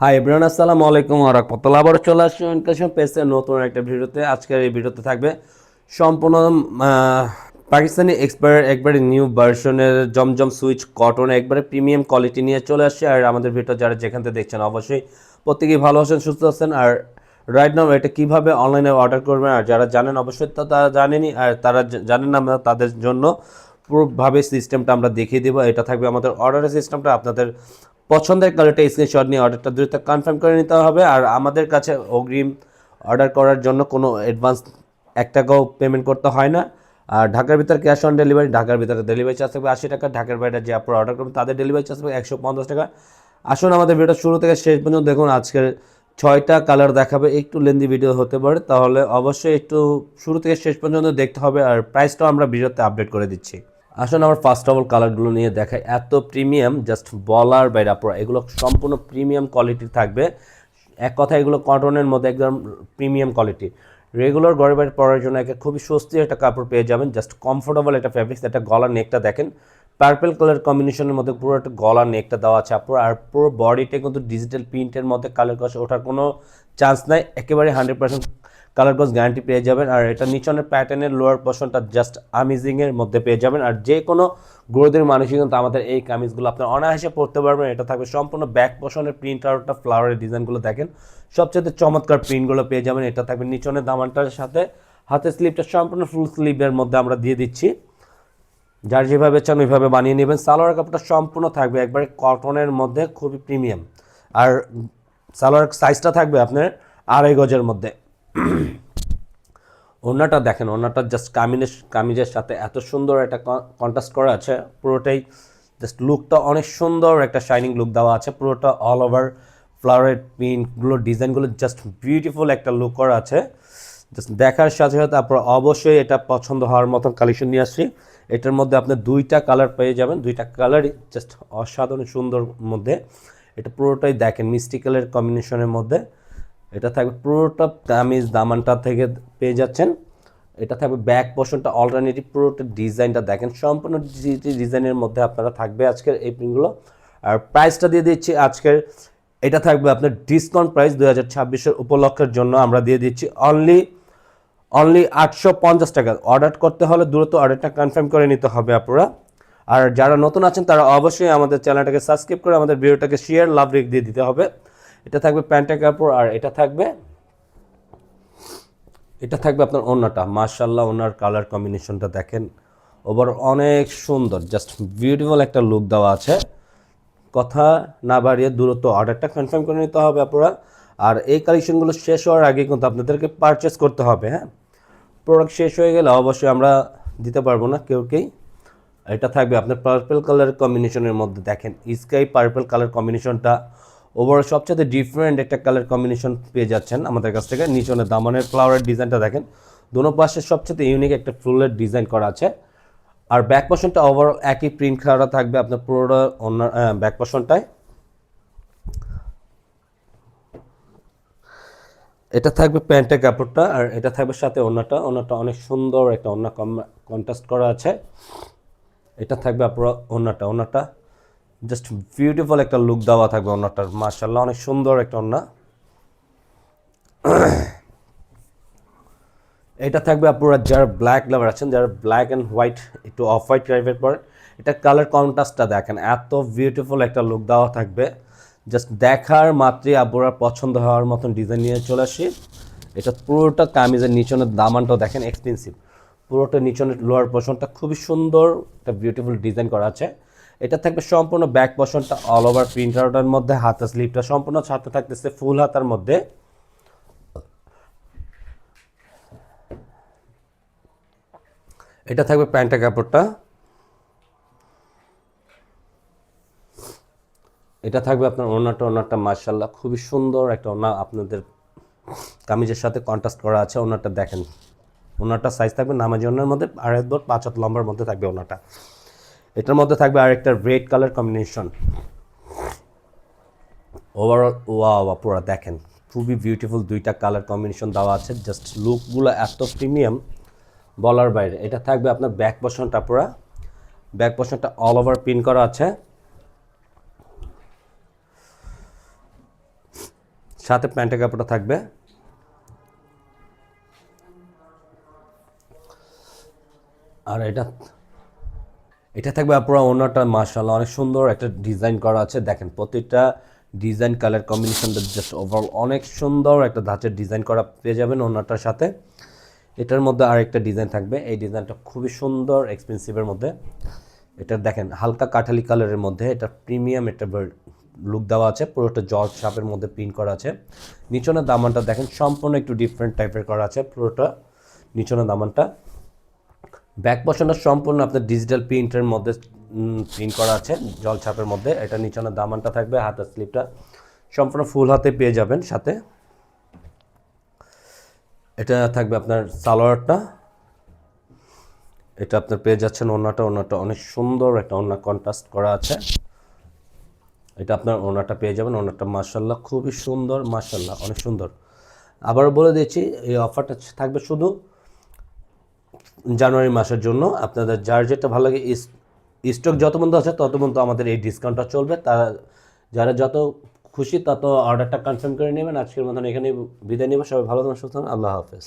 Hi everyone, আসসালামু আলাইকুম ওয়া রাহমাতুল্লাহ। আবার চলে আসছি ইনকাশন পেজের নতুন একটা ভিডিওতে। আজকের এই ভিডিওতে থাকবে সম্পূর্ণ পাকিস্তানি এক্সপায়ার একবারে নিউ ভার্সনের জমজম সুইচ কটন একবারে প্রিমিয়াম কোয়ালিটি নিয়ে চলে আসছে। আর আমাদের ভিডিও যারা যেখান থেকে দেখছেন অবশ্যই প্রত্যেকেই ভালো আছেন, সুস্থ আছেন। আর রাইট নাও এটা কীভাবে অনলাইনে অর্ডার করবেন, আর যারা জানেন অবশ্যই তো তারা জানেনই, আর তারা জানেন না তাদের জন্য পুরোভাবে সিস্টেমটা আমরা দেখিয়ে দেবো। এটা থাকবে আমাদের অর্ডারের সিস্টেমটা। আপনাদের পছন্দের কালারটা স্ক্রিনশট নিয়ে অর্ডারটা দ্রুত কনফার্ম করে নিতে হবে। আর আমাদের কাছে অগ্রিম অর্ডার করার জন্য কোনো অ্যাডভান্স 1 টাকাও পেমেন্ট করতে হয় না। আর ঢাকার ভিতরে ক্যাশ অন ডেলিভারি, ঢাকার ভিতরে ডেলিভারি চার্জ থাকবে 80 টাকা। ঢাকার বাইরে যে আপনারা অর্ডার করবেন তাদের ডেলিভারি চার্জ থাকবে 150 টাকা। আসুন আমাদের ভিডিও শুরু থেকে শেষ পর্যন্ত দেখুন। আজকের 6টা কালার দেখাবে, একটু লেন্দি ভিডিও হতে পারে, তাহলে অবশ্যই একটু শুরু থেকে শেষ পর্যন্ত দেখতে হবে। আর প্রাইসটাও আমরা ভিডিওতে আপডেট করে দিচ্ছি। আসলে আমার ফার্স্ট অফ অল কালারগুলো নিয়ে দেখাই। এত প্রিমিয়াম, জাস্ট বলার বাইরে আপনারা, এগুলো সম্পূর্ণ প্রিমিয়াম কোয়ালিটির থাকবে। এক কথা এগুলো কটনের মধ্যে একদম প্রিমিয়াম কোয়ালিটি। রেগুলার ঘরে বাইরে পরার জন্য একটা খুবই স্বস্তির একটা কাপড় পেয়ে যাবেন, জাস্ট কমফোর্টেবল একটা ফ্যাব্রিক্স। একটা গলার নেকটা দেখেন পার্পল কালার কম্বিনেশনের মধ্যে, পুরো একটা গলার নেকটা দেওয়া আছে আপনার। আর পুরো বডিটা কিন্তু ডিজিটাল প্রিন্টের মধ্যে, কালার কস ওঠার কোনো চান্স নাই, একেবারে 100% কালার কস গ্যারান্টি পেয়ে যাবেন। আর এটা নিচনের প্যাটার্নের লোয়ার পোর্শনটা জাস্ট আমেজিংয়ের মধ্যে পেয়ে যাবেন। আর যে কোনো গ্রোদের মানুষই কিন্তু আমাদের এই কামিজগুলো আপনার অনায়াসে পড়তে পারবেন। এটা থাকবে সম্পূর্ণ ব্যাক পোর্শনের প্রিন্ট, আর ওটা ফ্লাওয়ারের ডিজাইনগুলো দেখেন সবচেয়ে চমৎকার প্রিন্টগুলো পেয়ে যাবেন। এটা থাকবে নিচনের দামানটার সাথে, হাতের স্লিভটা সম্পূর্ণ ফুল স্লিভের মধ্যে আমরা দিয়ে দিচ্ছি। যার যেভাবে চান ওইভাবে বানিয়ে নেবেন। সালোয়ার কাপড়টা সম্পূর্ণ থাকবে একবারে কটনের মধ্যে, খুবই প্রিমিয়াম। আর সালোয়ার সাইজটা থাকবে আপনার 2.5 গজের মধ্যে। ওড়নাটা দেখেন, ওড়নাটা জাস্ট কামিজের সাথে এত সুন্দর একটা কন্ট্রাস্ট করা আছে। পুরোটাই জাস্ট লুকটা অনেক সুন্দর একটা শাইনিং লুক দেওয়া আছে। পুরোটা অল ওভার ফ্লাওয়ারের প্রিন্টগুলো, ডিজাইনগুলো জাস্ট বিউটিফুল একটা লুক করা আছে। জাস্ট দেখার সাথে সাথে আপনার অবশ্যই এটা পছন্দ হওয়ার মতন কালেকশন নিয়ে আসছি। এটার মধ্যে আপনি 2টা কালার পেয়ে যাবেন, 2টা কালারই জাস্ট অসাধারণ সুন্দর মধ্যে। এটা পুরোটাই দেখেন মিষ্টি কালার কম্বিনেশনের মধ্যে। এটা থাকবে পুরোটা কামিজ দামানটা থেকে পেয়ে যাচ্ছেন। এটা থাকবে ব্যাক পোর্শনটা অল্টারনেটিভ, পুরোটা ডিজাইনটা দেখেন সম্পূর্ণ ডিজাইনের মধ্যে আপনারা থাকবে আজকের এই প্রিন্টগুলো। আর প্রাইসটা দিয়ে দিচ্ছি আজকের, এটা থাকবে আপনার ডিসকাউন্ট প্রাইস 2026-এর উপলক্ষের জন্য আমরা দিয়ে দিচ্ছি অনলি 850 টাকা। অর্ডার করতে হলে দ্রুত অর্ডারটা কনফার্ম করে নিতে হবে আপনারা। আর যারা নতুন আছেন তারা অবশ্যই আমাদের চ্যানেলটাকে সাবস্ক্রাইব করে আমাদের ভিডিওটাকে শেয়ার, লাভ রেক দিয়ে দিতে হবে। এটা থাকবে প্যান্টের কাপড়। আর এটা থাকবে আপনার ওড়নাটা। মাশাআল্লাহ, ওড়নার কালার কম্বিনেশনটা দেখেন, ওভার অনেক সুন্দর, জাস্ট বিউটিফুল একটা লুক দেওয়া আছে। কথা না বাড়িয়ে দ্রুত অর্ডারটা কনফার্ম করে নিতে হবে আপনারা। আর এই কালেকশনগুলো শেষ হওয়ার আগে কিন্তু আপনাদেরকে পারচেস করতে হবে। হ্যাঁ, প্রোডাক্ট শেষ হয়ে গেলে অবশ্যই আমরা দিতে পারবো না কেউকেই। এটা থাকবে আপনার পার্পল কালার কম্বিনেশনের মধ্যে, দেখেন স্কাই পার্পল কালার কম্বিনেশনটা ওভার সবচেয়ে ডিফারেন্ট একটা কালার কম্বিনেশন পেয়ে যাচ্ছেন আমাদের কাছ থেকে। নিচনের দামানের ফ্লাওয়ারের ডিজাইনটা দেখেন, দোনো পাশে সবচেয়ে ইউনিক একটা ফুলের ডিজাইন করা আছে। আর ব্যাক পোর্শনটা ওভারঅল একই প্রিন্ট করা থাকবে আপনার পুরোটা ব্যাক পোর্শনটায়। এটা থাকবে প্যান্টের কাপড়টা। আর এটা থাকবে সাথে ওড়নাটা অনেক সুন্দর একটা ওড়না কন্ট্রাস্ট করা আছে। এটা থাকবে আপনার ওড়নাটা জাস্ট বিউটিফুল একটা লুক দেওয়া থাকবে ওড়নাটার। মাশাআল্লাহ, অনেক সুন্দর একটা ওড়না। এটা থাকবে আপনারা যারা ব্ল্যাক লাভার আছেন, যারা ব্ল্যাক অ্যান্ড হোয়াইট, একটু অফ হোয়াইট টাইপের পরে, এটা কালার কন্ট্রাস্টটা দেখেন এত বিউটিফুল একটা লুক দেওয়া থাকবে। জাস্ট দেখার মাত্রই আপনারা পছন্দ হওয়ার মতন ডিজাইন নিয়ে চলে আসি। এটা পুরোটা কামিজের নিচনের দামানটাও দেখেন এক্সপেন্সিভ। পুরোটা নিচনের লোয়ার পোর্শনটা খুবই সুন্দর একটা বিউটিফুল ডিজাইন করা আছে। এটা থাকবে সম্পূর্ণ ব্যাক পোর্শনটা অল ওভার প্রিন্ট আউটের মধ্যে, হাতের স্লিভটা সম্পূর্ণ হাতে থাকতেছে ফুল হাতার মধ্যে। এটা থাকবে প্যান্টের কাপড়টা। এটা থাকবে আপনার ওড়নাটা মাশাআল্লাহ খুবই সুন্দর একটা ওড়না, আপনাদের কামিজের সাথে কন্ট্রাস্ট করা আছে। ওড়নাটা দেখেন, ওড়নাটা সাইজ থাকবে নামাজি ওড়নার মধ্যে, 2.5 লম্বার মধ্যে থাকবে ওড়নাটা। এটার মধ্যে থাকবে আরেকটা red colour combination. Overall wow, পুরো দেখেন খুবই বিউটিফুল 2টা কালার কম্বিনেশন দেওয়া আছে। জাস্ট লুকগুলো এত প্রিমিয়াম বলার বাইরে। এটা থাকবে আপনার ব্যাক পোর্শনটা, পুরো ব্যাক পোর্শনটা অল ওভার প্রিন্ট করা আছে। সাথে প্যান্টের কাপড়টা থাকবে। আর এটা থাকবে পুরো ওড়নাটা মাশাআল্লাহ অনেক সুন্দর একটা ডিজাইন করা আছে। দেখেন প্রতিটা ডিজাইন কালার কম্বিনেশনটা জাস্ট ওভারঅল অনেক সুন্দর একটা ধাঁচের ডিজাইন করা পেয়ে যাবেন ওড়নাটার সাথে। এটার মধ্যে আরেকটা ডিজাইন থাকবে, এই ডিজাইনটা খুবই সুন্দর এক্সপেন্সিভের মধ্যে। এটা দেখেন হালকা কাঠালি কালারের মধ্যে, এটা প্রিমিয়াম একটা লুক দেওয়া আছে, পুরোটা জর্জ ছাপের মধ্যে প্রিন্ট করা আছে। নিচনের দামানটা দেখেন সম্পূর্ণ একটু ডিফারেন্ট টাইপের করা আছে পুরোটা নিচনের দামানটা। ব্যাক পোর্শনটা সম্পূর্ণ আপনার ডিজিটাল প্রিন্টের মধ্যে প্রিন্ট করা আছে জল ছাপের মধ্যে। এটা নিচনের দামানটা থাকবে, হাতের স্লিপটা সম্পূর্ণ ফুল হাতে পেয়ে যাবেন সাথে। এটা থাকবে আপনার সালোয়ারটা, এটা আপনার পেয়ে যাচ্ছেন ওড়নাটা অনেক সুন্দর একটা ওড়না কন্ট্রাস্ট করা আছে। এটা আপনার ওড়নাটা পেয়ে যাবেন, ওড়নাটা মাশাআল্লাহ খুবই সুন্দর, মাশাআল্লাহ অনেক সুন্দর। আবারও বলে দিচ্ছি এই অফারটা থাকবে শুধু জানুয়ারি মাসের জন্য। আপনাদের যার যেটা ভালো লাগে, স্টক যত পর্যন্ত আছে তত পর্যন্ত আমাদের এই ডিসকাউন্টটা চলবে। যারা যত খুশি তত অর্ডারটা কনফার্ম করে নেবেন। আজকের মতন এখানেই বিদায় নেব। সবাই ভালো থাকুন, সুস্থ থাকুন, আল্লাহ হাফেজ।